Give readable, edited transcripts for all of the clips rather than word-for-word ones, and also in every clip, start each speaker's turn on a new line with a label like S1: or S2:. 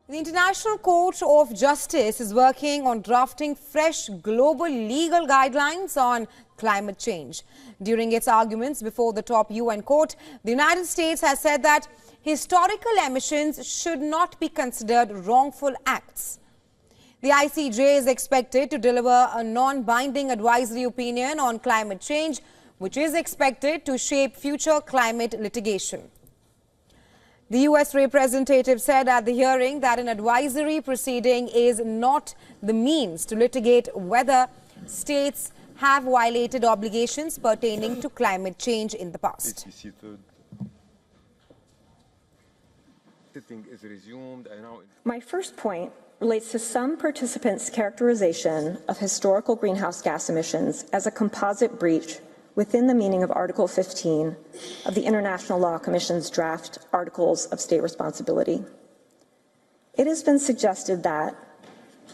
S1: The International Court of Justice is working on drafting fresh global legal guidelines on climate change. During its arguments before the top UN court, the United States has said that historical emissions should not be considered wrongful acts. The ICJ is expected to deliver a non-binding advisory opinion on climate change, which is expected to shape future climate litigation. The U.S. representative said at the hearing that an advisory proceeding is not the means to litigate whether states have violated obligations pertaining to climate change in the past.
S2: My first point relates to some participants' characterization of historical greenhouse gas emissions as a composite breach within the meaning of Article 15 of the International Law Commission's draft Articles of State Responsibility. It has been suggested that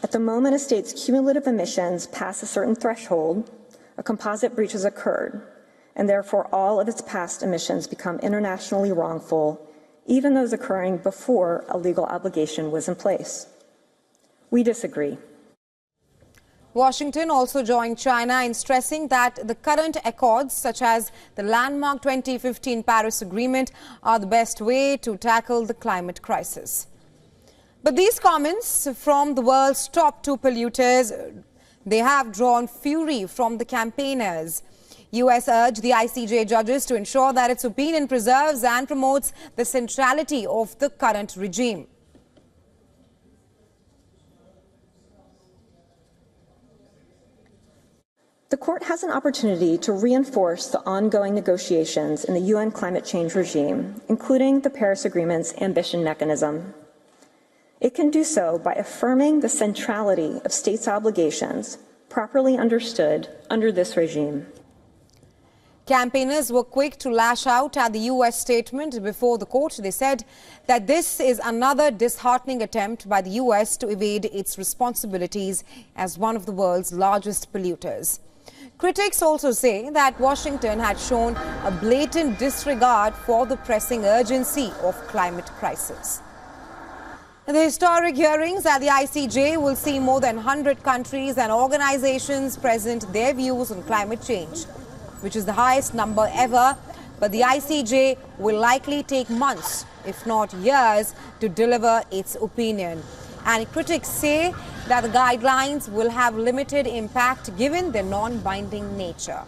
S2: at the moment a state's cumulative emissions pass a certain threshold, a composite breach has occurred, and therefore all of its past emissions become internationally wrongful, even those occurring before a legal obligation was in place. We disagree.
S1: Washington also joined China in stressing that the current accords, such as the landmark 2015 Paris Agreement, are the best way to tackle the climate crisis. But these comments from the world's top two polluters, they have drawn fury from the campaigners. U.S. urged the ICJ judges to ensure that its opinion preserves and promotes the centrality of the current regime.
S2: The court has an opportunity to reinforce the ongoing negotiations in the UN climate change regime, including the Paris Agreement's ambition mechanism. It can do so by affirming the centrality of states' obligations, properly understood under this regime.
S1: Campaigners were quick to lash out at the U.S. statement before the court. They said that this is another disheartening attempt by the U.S. to evade its responsibilities as one of the world's largest polluters. Critics also say that Washington had shown a blatant disregard for the pressing urgency of climate crisis. The historic hearings at the ICJ will see more than 100 countries and organizations present their views on climate change, which is the highest number ever, but the ICJ will likely take months, if not years, to deliver its opinion. And critics say that the guidelines will have limited impact given their non-binding nature.